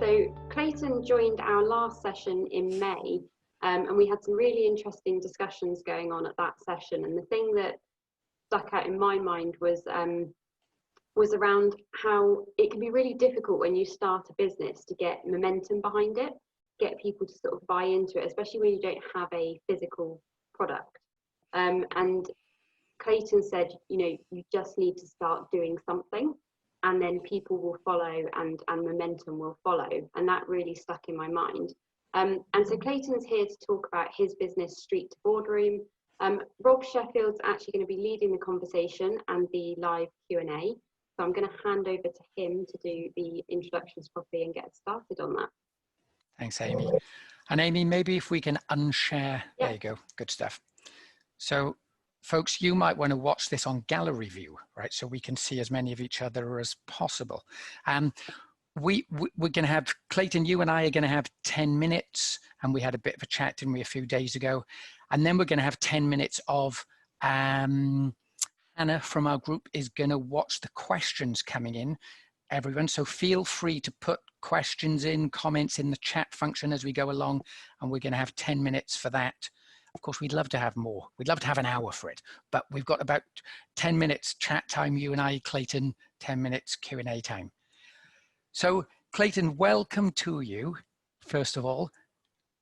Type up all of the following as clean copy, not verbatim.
So Clayton joined our last session in May, and we had some really interesting discussions going on at that session. And the thing that stuck out in my mind was around how it can be really difficult when you start a business to get momentum behind it, get people to sort of buy into it, especially when you don't have a physical product. And Clayton said, you know, you just need to start doing something, and then people will follow, and momentum will follow. And that really stuck in my mind. And so Clayton's here to talk about his business, Street2Boardroom. Rob Sheffield's actually going to be leading the conversation and the live Q&A. So I'm going to hand over to him to do the introductions properly and get started on that. Thanks, Amy. And Amy, maybe if we can unshare, Yeah. There you go, good stuff. So folks, you might want to watch this on gallery view, right? So we can see as many of each other as possible. We're going to have, Clayton, you and I are going to have 10 minutes, and we had a bit of a chat, didn't we, a few days ago. And then we're going to have 10 minutes of, Anna from our group is going to watch the questions coming in, everyone. So feel free to put questions in, comments in the chat function as we go along, and we're going to have 10 minutes for that. Of course, we'd love to have more. We'd love to have an hour for it, but we've got about 10 minutes chat time, you and I, Clayton, 10 minutes Q&A time. So Clayton, welcome to you, first of all.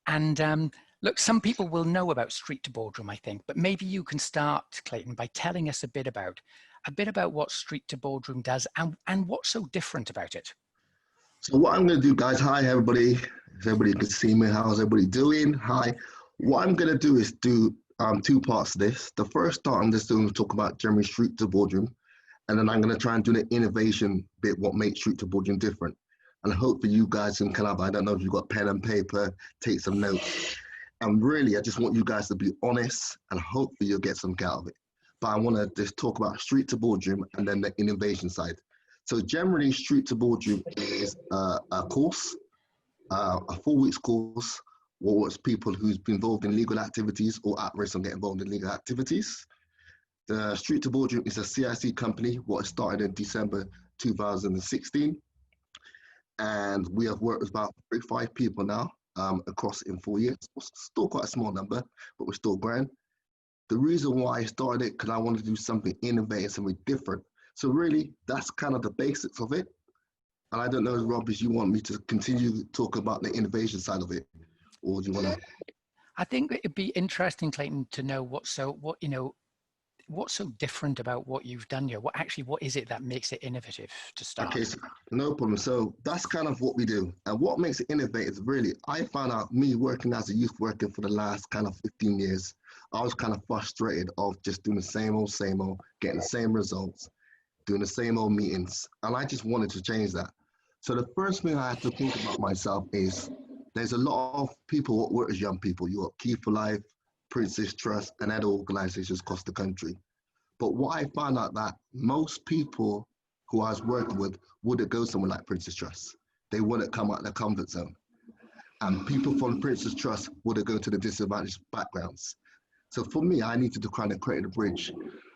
And look, some people will know about Street2Boardroom, I think, but maybe you can start, Clayton, by telling us a bit about what Street2Boardroom does and what's so different about it. So what I'm going to do, guys, hi, everybody. If everybody can see me, how's everybody doing? Hi. What I'm going to do is do two parts of this. The first part I'm just going to talk about generally Street2Boardroom, and then I'm going to try and do the innovation bit, what makes Street2Boardroom different. And hopefully you guys can kind of, I don't know if you've got pen and paper, take some notes. And really, I just want you guys to be honest, and hopefully you'll get some out of it. But I want to just talk about Street2Boardroom and then the innovation side. So generally, Street2Boardroom is a course, a 4 weeks course, or it's people who's been involved in legal activities or at risk of getting involved in legal activities. The Street2Boardroom is a CIC company, what started in December 2016. And we have worked with about 35 people now across in 4 years. Still quite a small number, but we're still growing. The reason why I started it, because I wanted to do something innovative, something different. So really, that's kind of the basics of it. And I don't know, Rob, if you want me to continue to talk about the innovation side of it, or do you want to? I think it'd be interesting, Clayton, to know what's so different about what you've done here. What is it that makes it innovative to start? Okay, so no problem. So that's kind of what we do. And what makes it innovative, really, I found out me working as a youth worker for the last kind of 15 years, I was kind of frustrated of just doing the same old, getting the same results, doing the same old meetings. And I just wanted to change that. So the first thing I had to think about myself is there's a lot of people who work as young people. You got Key for Life, Princess Trust, and other organizations across the country. But what I found out that most people who I was working with wouldn't go somewhere like Princess Trust. They wouldn't come out of their comfort zone. And people from Princess Trust wouldn't go to the disadvantaged backgrounds. So for me, I needed to kind of create a bridge.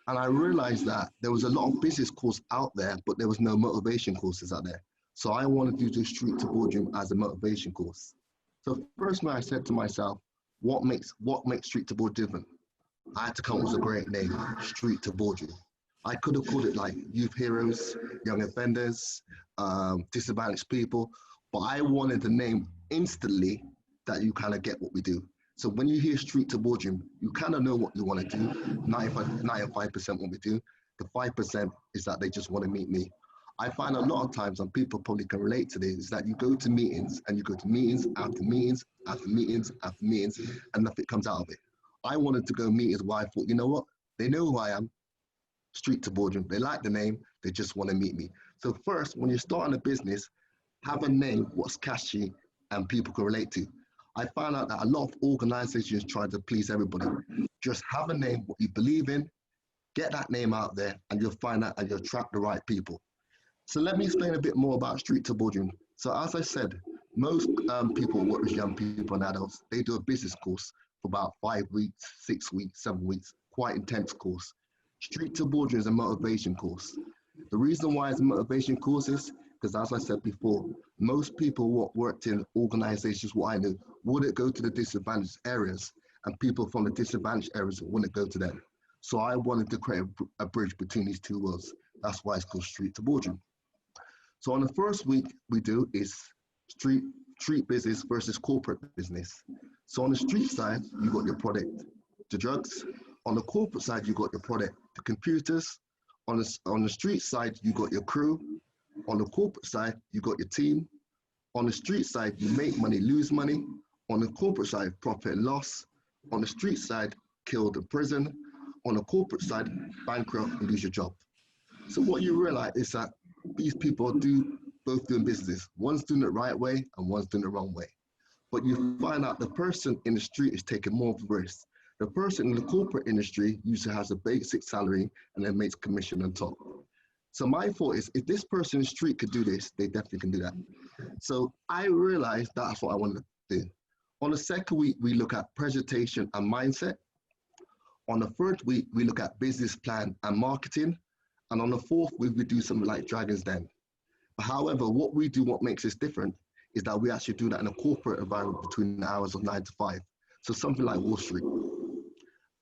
And I realized that there was a lot of business courses out there, but there was no motivation courses out there. So I wanted to do Street2Boardroom as a motivation course. So first I said to myself, what makes Street2Boardroom different? I had to come up with a great name, Street2Boardroom. I could have called it like Youth Heroes, Young Offenders, Disadvantaged People, but I wanted the name instantly that you kind of get what we do. So when you hear Street2Boardroom, you kind of know what you want to do. 95% what we do. The 5% is that they just want to meet me. I find a lot of times, and people probably can relate to this, is that you go to meetings and you go to meetings after meetings after meetings after meetings, and nothing comes out of it. I wanted to go meetings where I thought, you know what? They know who I am, Street2Boardroom. They like the name, they just want to meet me. So first, when you're starting a business, have a name what's catchy and people can relate to. I found out that a lot of organizations try to please everybody. Just have a name, what you believe in, get that name out there, and you'll find out and you'll attract the right people. So let me explain a bit more about Street2Boardroom. So as I said, most people work with young people and adults. They do a business course for about 5 weeks, 6 weeks, 7 weeks, quite intense course. Street2Boardroom is a motivation course. The reason why it's a motivation course is Because as I said before, most people what worked in organizations, what I knew, wouldn't go to the disadvantaged areas, and people from the disadvantaged areas wouldn't go to them. So I wanted to create a bridge between these two worlds. That's why it's called Street to Boardroom. So on the first week we do is street business versus corporate business. So on the street side, you got your product, the drugs. On the corporate side, you got your product, the computers. On the street side, you got your crew. On the corporate side, you got your team. On the street side, you make money, lose money. On the corporate side, profit and loss. On the street side, killed in prison. On the corporate side, bankrupt and lose your job. So what you realize is that these people do both doing business. One's doing it the right way and one's doing it the wrong way. But you find out the person in the street is taking more of the risk. The person in the corporate industry usually has a basic salary and then makes commission on top. So my thought is, if this person in the street could do this, they definitely can do that. So I realized that's what I wanted to do. On the second week, we look at presentation and mindset. On the third week, we look at business plan and marketing. And on the fourth week, we do something like Dragon's Den. However, what we do, what makes us different, is that we actually do that in a corporate environment between the hours of 9 to 5. So something like Wall Street.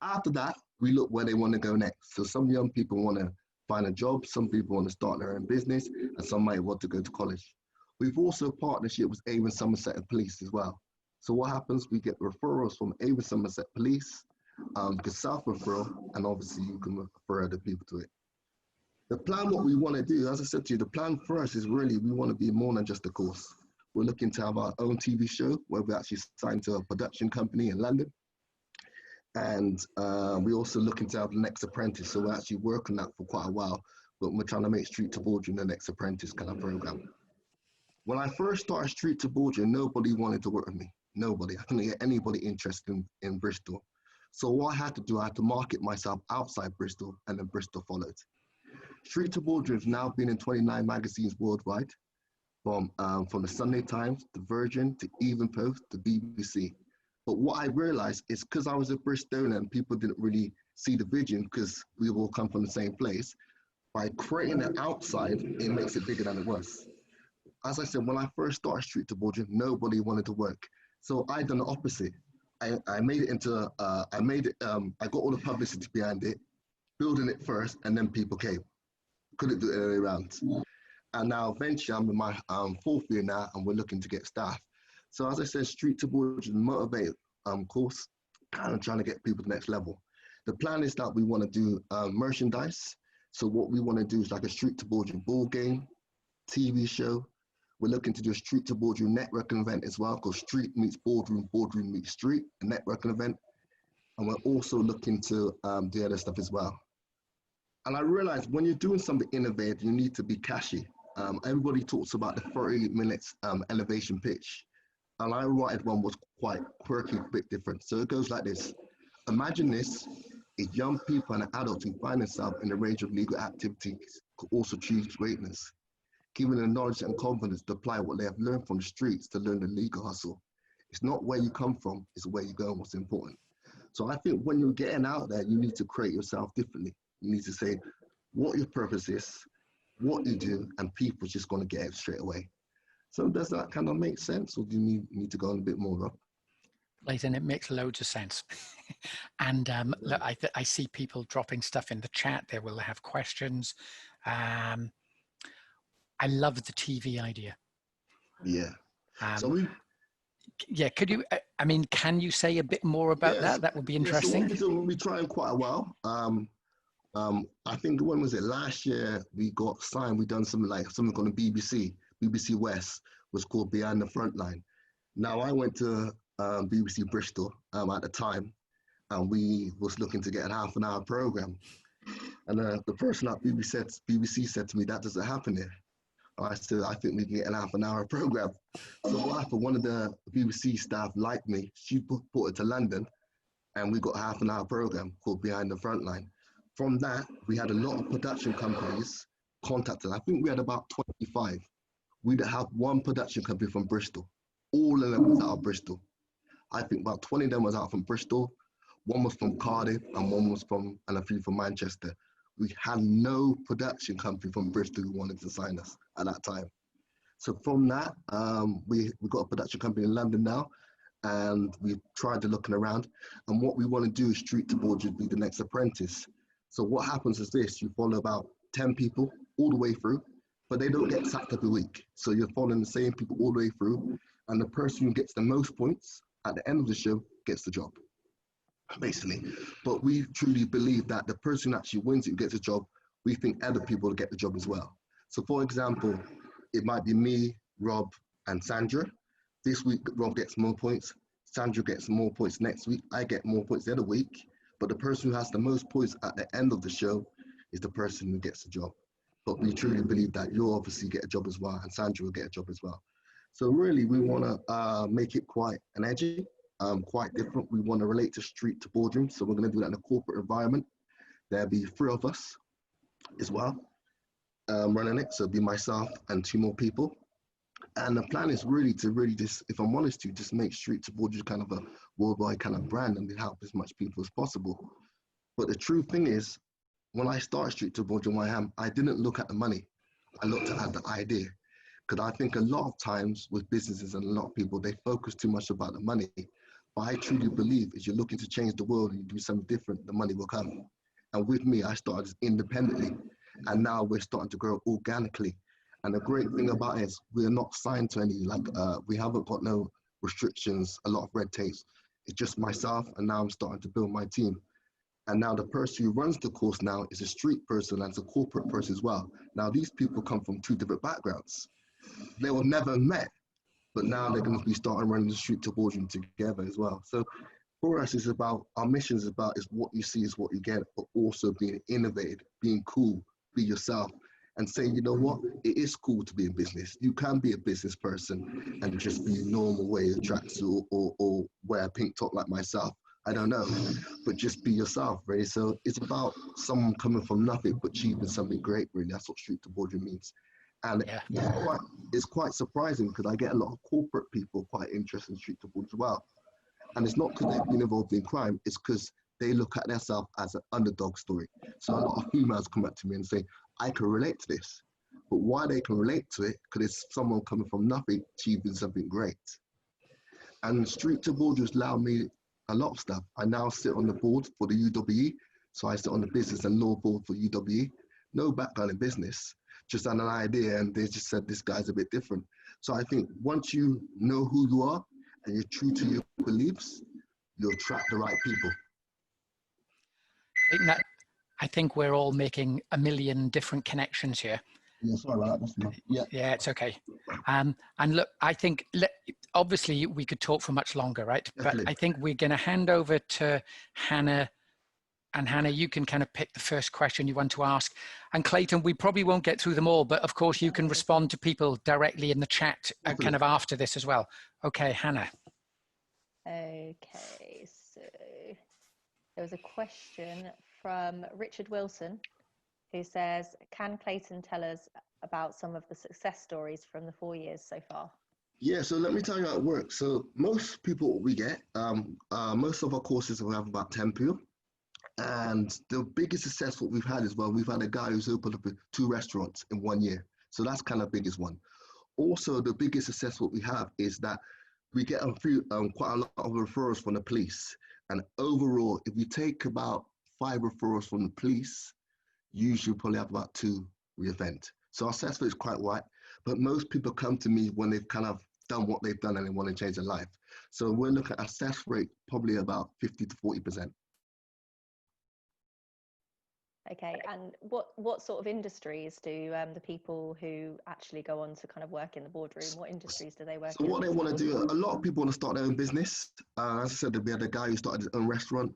After that, we look where they want to go next. So some young people want to find a job, some people want to start their own business, and some might want to go to college. We've also partnership with Avon Somerset and Police as well. So what happens, we get referrals from Avon Somerset Police, because South referral, and obviously you can refer other people to it. The plan, what we want to do, as I said to you, the plan for us is really, we want to be more than just a course. We're looking to have our own TV show where we actually signed to a production company in London. And we're also looking to have the next apprentice. So we're actually working that for quite a while, but we're trying to make Street to Boardroom the next apprentice kind of program. When I first started Street to Boardroom, nobody wanted to work with me. Nobody. I couldn't get anybody interested in Bristol. So what I had to do, I had to market myself outside Bristol, and then Bristol followed. Street to Boardroom has now been in 29 magazines worldwide, from the Sunday Times, the Virgin, to Even Post, the BBC. But what I realized is because I was a Bristolian and people didn't really see the vision because we all come from the same place, by creating it outside, it makes it bigger than it was. As I said, when I first started Street to Boardroom, nobody wanted to work. So I done the opposite. I made it into, I got all the publicity behind it, building it first, and then people came. Couldn't do it the other way around. And now eventually I'm in my fourth year now, and we're looking to get staff. So as I said, Street to Boardroom motivate course, kind of trying to get people to the next level. The plan is that we want to do merchandise. So what we want to do is like a Street to Boardroom ball game, TV show. We're looking to do a Street to Boardroom networking event as well, called Street meets Boardroom, Boardroom meets Street, a networking event. And we're also looking to do other stuff as well. And I realized when you're doing something innovative, you need to be cashy. Everybody talks about the 30 minutes elevation pitch. And I wanted one was quite quirky, a bit different. So it goes like this. Imagine this, if young people and adults who find themselves in a range of legal activities could also choose greatness, given the knowledge and confidence to apply what they have learned from the streets to learn the legal hustle. It's not where you come from, it's where you go and what's important. So I think when you're getting out there, you need to create yourself differently. You need to say what your purpose is, what you do, and people's just going to get it straight away. So does that kind of make sense, or do you need to go on a bit more, Rob? Clayton, it makes loads of sense. And look, I see people dropping stuff in the chat. They will have questions. I love the TV idea. Yeah. Yeah, could you, I mean, can you say a bit more about that? That would be interesting. So we'll be trying quite a while. I think, when was it? Last year we got signed, we done something on the BBC West, was called Behind the Front Line. Now I went to BBC Bristol at the time, and we was looking to get a half-an-hour program. And the person at BBC said to me, that doesn't happen here. I said, I think we can get a half-an-hour program. So what happened, one of the BBC staff liked me, she brought it to London, and we got a half-an-hour program called Behind the Front Line. From that, we had a lot of production companies contacted. I think we had about 25. We didn't have one production company from Bristol. All of them was out of Bristol. I think about 20 of them was out from Bristol. One was from Cardiff, and and a few from Manchester. We had no production company from Bristol who wanted to sign us at that time. So from that, we got a production company in London now, and we tried to looking around. And what we want to do is Street to Boardroom be the next apprentice. So what happens is this: you follow about 10 people all the way through, but they don't get sacked every week. So you're following the same people all the way through, and the person who gets the most points at the end of the show gets the job, basically. But we truly believe that the person who actually wins it, who gets the job, we think other people will get the job as well. So for example, it might be me, Rob, and Sandra. This week, Rob gets more points. Sandra gets more points next week. I get more points the other week. But the person who has the most points at the end of the show is the person who gets the job. But we truly believe that you'll obviously get a job as well, and Sandra will get a job as well. So really, we want to make it quite an edgy, quite different. We want to relate to Street to Boardroom. So we're going to do that in a corporate environment. There'll be 3 of us as well running it. So it'll be myself and 2 more people. And the plan is really to just, if I'm honest, to just make Street to Boardroom kind of a worldwide kind of brand and help as much people as possible. But the true thing is, when I started Street to Boardroom, I didn't look at the money. I looked at the idea. Because I think a lot of times with businesses and a lot of people, they focus too much about the money. But I truly believe if you're looking to change the world and you do something different, the money will come. And with me, I started independently, and now we're starting to grow organically. And the great thing about it is we're not signed to any, we haven't got no restrictions, a lot of red tapes. It's just myself, and now I'm starting to build my team. And now the person who runs the course now is a street person and it's a corporate person as well. Now these people come from 2 different backgrounds. They were never met, but now they're going to be starting running the Street to Boardroom together as well. So for us, it's about, our mission is about, is what you see is what you get, but also being innovative, being cool, be yourself, and saying, you know what, it is cool to be in business. You can be a business person and just be a normal way of tracksuit or wear a pink top like myself. I don't know, but just be yourself, really. So it's about someone coming from nothing but achieving something great, really. That's what Street to Boardroom means. And Yeah. it's quite surprising because I get a lot of corporate people quite interested in Street to Boardroom as well. And it's not because they've been involved in crime, it's because they look at themselves as an underdog story. So a lot of females come up to me and say, I can relate to this. But why they can relate to it, because it's someone coming from nothing, achieving something great. And Street to Boardroom has allowed me a lot of stuff. I now sit on the board for the UWE. So I sit on the business and law board for UWE. No background in business, just had an idea and they just said, this guy's a bit different. So I think once you know who you are and you're true to your beliefs, you'll attract the right people. I think we're all making a million different connections here. Yeah, sorry about that. Yeah, it's okay. And look, I think, obviously we could talk for much longer, right? Definitely. But I think we're going to hand over to Hannah. And Hannah, you can kind of pick the first question you want to ask. And Clayton, we probably won't get through them all, but of course you can respond to people directly in the chat kind of after this as well. Okay, Hannah. Okay, so there was a question from Richard Wilson who says, can Clayton tell us about some of the success stories from the 4 years so far? Yeah, so let me tell you how it works. So most people we get, most of our courses will have about 10 people. And the biggest success what we've had is, well, we've had a guy who's opened up 2 restaurants in 1 year. So that's kind of biggest one. Also, the biggest success what we have is that we get quite a lot of referrals from the police. And overall, if we take about 5 referrals from the police, usually probably have about 2 re-offend. So our success rate is quite wide, but most people come to me when they've kind of done what they've done and they want to change their life. So we're looking at a success rate probably about 50 to 40%. Okay, and what sort of industries do the people who actually go on to kind of work in the boardroom, what industries do they work in? So what they want to do, a lot of people want to start their own business. As I said, we had a guy who started his own restaurant.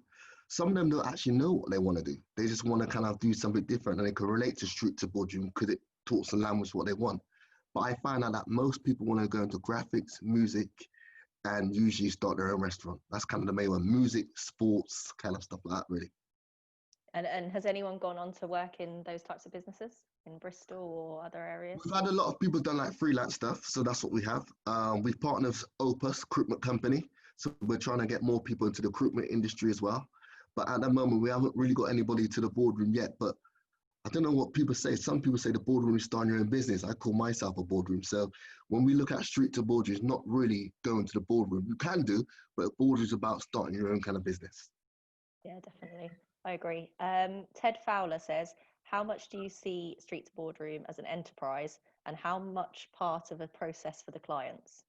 Some of them don't actually know what they want to do. They just want to kind of do something different and they can relate to Street to Boardroom because it talks the language what they want. But I find out that most people want to go into graphics, music, and usually start their own restaurant. That's kind of the main one, music, sports, kind of stuff like that, really. And has anyone gone on to work in those types of businesses in Bristol or other areas? We've had a lot of people done like freelance stuff, so that's what we have. We've partnered with Opus recruitment company, so we're trying to get more people into the recruitment industry as well. But at the moment, we haven't really got anybody to the boardroom yet. But I don't know what people say. Some people say the boardroom is starting your own business. I call myself a boardroom. So when we look at Street to Boardroom, it's not really going to the boardroom. You can do, but boardroom is about starting your own kind of business. Yeah, definitely. I agree. Ted Fowler says, how much do you see Street to Boardroom as an enterprise, and how much part of a process for the clients?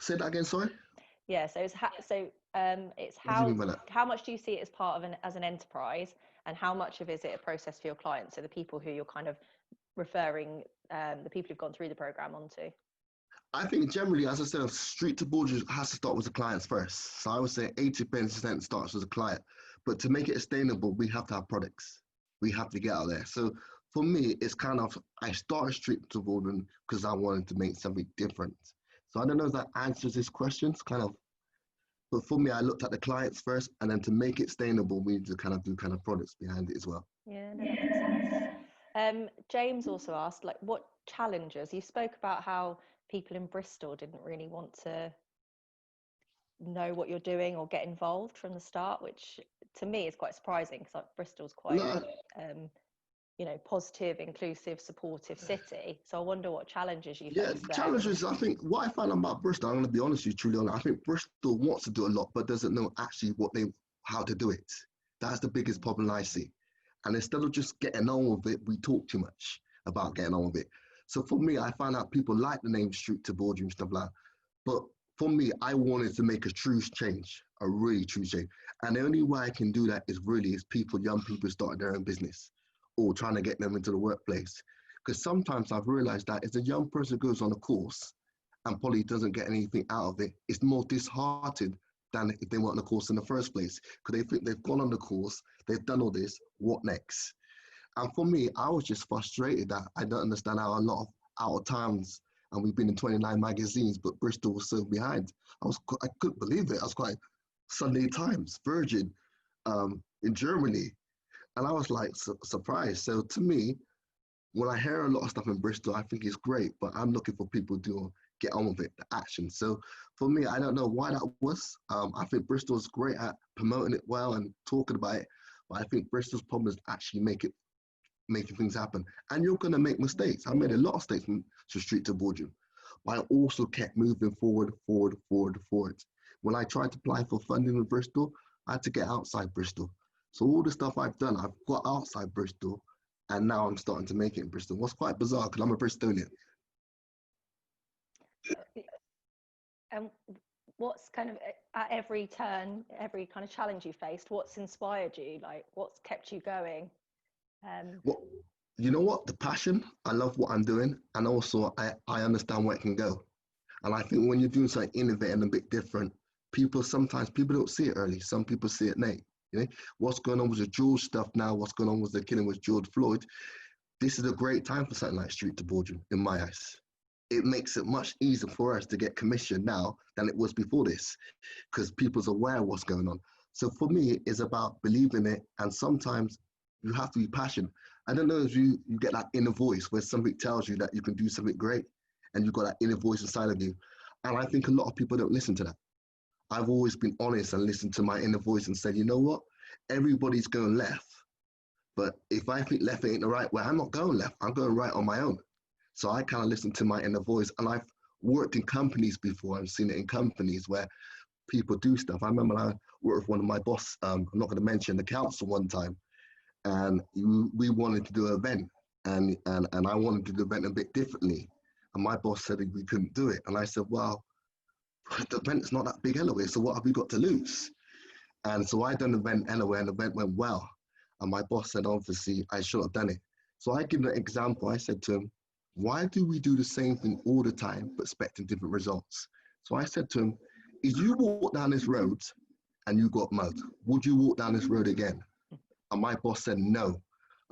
Say that again, sorry? Yeah, so it's What do you mean by that? how much do you see it as part of an enterprise, and how much of is it a process for your clients? So the people who you're kind of referring, the people who've gone through the program onto. I think generally, as I said, Street to Boardroom has to start with the clients first. So I would say 80% starts with the client. But to make it sustainable, we have to have products. We have to get out there. So for me, it's kind of, I started Street to Boardroom because I wanted to make something different. So I don't know if that answers this question. It's kind of, but for me, I looked at the clients first, and then to make it sustainable, we need to kind of do kind of products behind it as well. Yeah, no, that makes sense. James also asked, like, what challenges, you spoke about how people in Bristol didn't really want to know what you're doing or get involved from the start, which to me is quite surprising, because like Bristol's quite No, positive, inclusive, supportive city. So I wonder what challenges you yeah, face the there. challenge is, I think, what I find about Bristol, I'm going to be honest with you, truly honest, I think Bristol wants to do a lot, but doesn't know actually how to do it. That's the biggest problem I see. And instead of just getting on with it, we talk too much about getting on with it. So for me, I found out people like the name Street to Boardroom, stuff like that. But for me, I wanted to make a true change, a really true change. And the only way I can do that is people, young people starting their own business or trying to get them into the workplace. Because sometimes I've realized that if a young person goes on a course and probably doesn't get anything out of it, it's more disheartened than if they weren't on the course in the first place. Because they think they've gone on the course, they've done all this, what next? And for me, I was just frustrated that I don't understand how a lot of out of towns, and we've been in 29 magazines, but Bristol was so behind. I couldn't believe it. I was quite Sunday Times, Virgin, in Germany. And I was like surprised. So to me, when I hear a lot of stuff in Bristol, I think it's great, but I'm looking for people to get on with it, the action. So for me, I don't know why that was. I think Bristol's great at promoting it well and talking about it, but I think Bristol's problem is actually making things happen. And you're going to make mistakes. I made a lot of mistakes from Street to Boardroom, but I also kept moving forward. When I tried to apply for funding in Bristol, I had to get outside Bristol. So all the stuff I've done, I've got outside Bristol, and now I'm starting to make it in Bristol. What's quite bizarre, because I'm a Bristolian. And what's kind of at every turn, every kind of challenge you faced, what's inspired you? Like, what's kept you going? Well, you know what? The passion. I love what I'm doing, and also I understand where it can go. And I think when you're doing something innovative and a bit different, sometimes people don't see it early. Some people see it late. You know, what's going on with the George stuff now? What's going on with the killing with George Floyd? This is a great time for something like Street to Boardroom, in my eyes. It makes it much easier for us to get commission now than it was before this, because people's aware of what's going on. So for me, it's about believing it, and sometimes you have to be passionate. I don't know if you get that inner voice where something tells you that you can do something great, and you've got that inner voice inside of you. And I think a lot of people don't listen to that. I've always been honest and listened to my inner voice and said, you know what? Everybody's going left. But if I think left ain't the right way, I'm not going left. I'm going right on my own. So I kind of listen to my inner voice. And I've worked in companies before. I've seen it in companies where people do stuff. I remember I worked with one of my boss, I'm not going to mention the council one time. And we wanted to do an event. And I wanted to do the event a bit differently. And my boss said we couldn't do it. And I said, well, the event's not that big anyway, so what have we got to lose? And so I done the event anyway, and the event went well. And my boss said, obviously, I should have done it. So I give him an example. I said to him, why do we do the same thing all the time, but expecting different results? So I said to him, if you walk down this road and you got mugged, would you walk down this road again? And my boss said, no.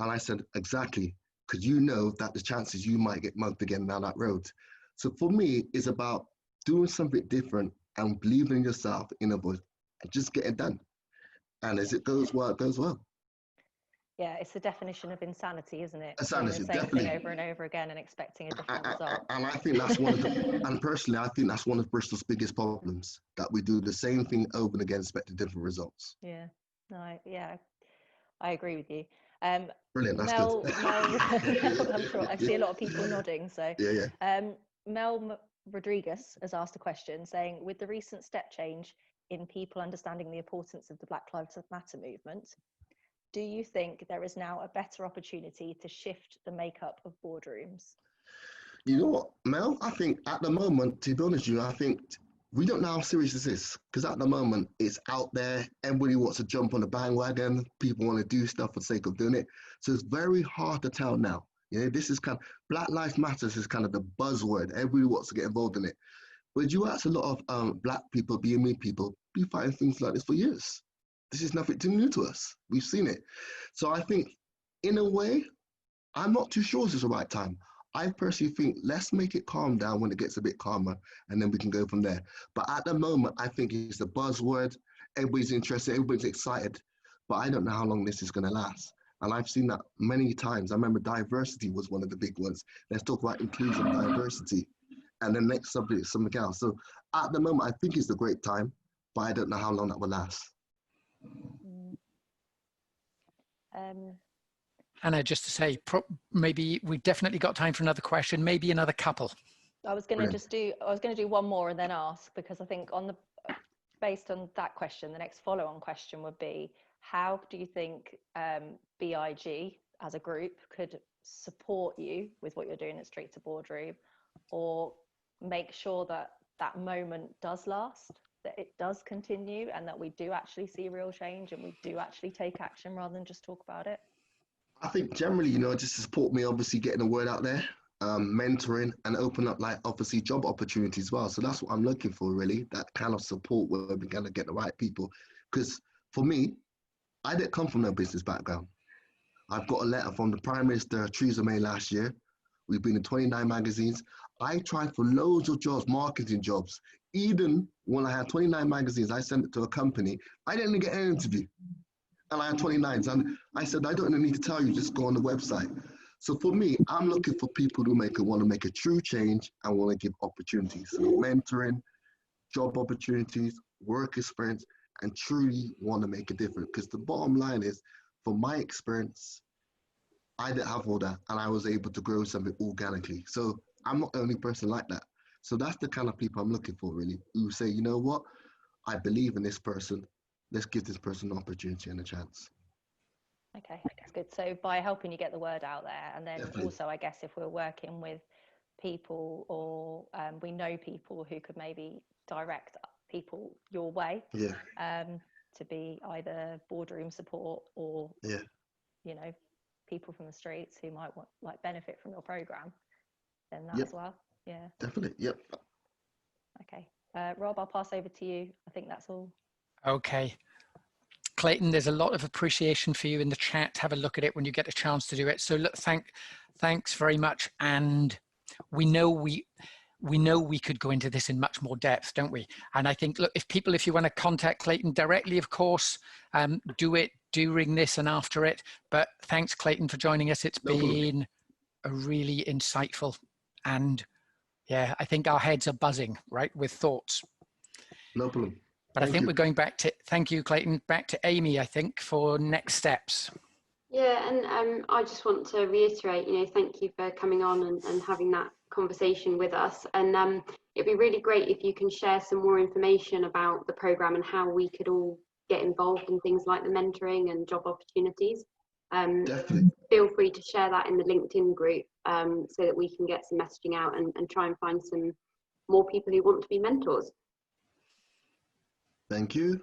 And I said, exactly, because you know that the chances you might get mugged again down that road. So for me, it's about doing something different and believing in yourself, in a voice, and just get it done. And as it goes well, it goes well. Yeah, it's the definition of insanity, isn't it? Insanity, doing the same definitely. thing over and over again and expecting a different result. And I think that's and personally, I think that's one of Bristol's biggest problems, that we do the same thing over and again, expecting different results. Yeah, no, I agree with you. Brilliant, that's Mel, good. I'm sure I see a lot of people nodding. So, Yeah. Mel Rodriguez has asked a question saying, with the recent step change in people understanding the importance of the Black Lives Matter movement, do you think there is now a better opportunity to shift the makeup of boardrooms? You know what, Mel? I think at the moment, to be honest with you, I think we don't know how serious this is, because at the moment it's out there. Everybody wants to jump on the bandwagon. People want to do stuff for the sake of doing it. So it's very hard to tell now. This is kind of Black Lives Matters is kind of the buzzword. Everybody wants to get involved in it. But you ask a lot of Black people, BME people, be fighting things like this for years. This is nothing too new to us. We've seen it. So I think, in a way, I'm not too sure this is the right time. I personally think let's make it calm down when it gets a bit calmer, and then we can go from there. But at the moment, I think it's a buzzword. Everybody's interested, everybody's excited, but I don't know how long this is going to last. And I've seen that many times. I remember diversity was one of the big ones. Let's talk about inclusion, diversity, and the next subject is something else. So at the moment, I think it's a great time, but I don't know how long that will last. Hannah, just to say, maybe we've definitely got time for another question, maybe another couple. I was going to do one more and then ask, because I think based on that question, the next follow-on question would be, how do you think BIG as a group could support you with what you're doing at Street2Boardroom, or make sure that that moment does last, that it does continue, and that we do actually see real change and we do actually take action rather than just talk about it? I think generally, just to support me, obviously getting the word out there, mentoring, and open up, like, obviously job opportunities as well. So that's what I'm looking for, really, that kind of support where we're going to get the right people. Because for me, I didn't come from no business background. I've got a letter from the Prime Minister, Theresa May, last year. We've been in 29 magazines. I tried for loads of jobs, marketing jobs. Even when I had 29 magazines, I sent it to a company. I didn't get an interview. And I had 29s. And I said, I don't even need to tell you, just go on the website. So for me, I'm looking for people who want to make a true change and want to give opportunities. So mentoring, job opportunities, work experience, and truly want to make a difference. Because the bottom line is, from my experience, I didn't have all that, and I was able to grow something organically. So I'm not the only person like that. So that's the kind of people I'm looking for, really, who say, you know what, I believe in this person. Let's give this person an opportunity and a chance. Okay, that's good. So by helping you get the word out there, and then Definitely. Also, I guess, if we're working with people, or we know people who could maybe direct people your way, to be either boardroom support or, people from the streets who might benefit from your program, then that as well. Yeah. Definitely. Yep. Okay. Rob, I'll pass over to you. I think that's all. Okay. Clayton, there's a lot of appreciation for you in the chat. Have a look at it when you get a chance to do it. So look, thanks very much. And we know we could go into this in much more depth, don't we? And I think, look, if you want to contact Clayton directly, of course, do it during this and after it. But thanks, Clayton, for joining us. It's been a really insightful, and yeah, I think our heads are buzzing, right, with thoughts. No problem. But I think we're going back to, thank you, Clayton, back to Amy, I think, for next steps. Yeah, and I just want to reiterate, thank you for coming on and having that conversation with us. And it'd be really great if you can share some more information about the programme and how we could all get involved in things like the mentoring and job opportunities. Definitely. Feel free to share that in the LinkedIn group, so that we can get some messaging out and try and find some more people who want to be mentors. Thank you.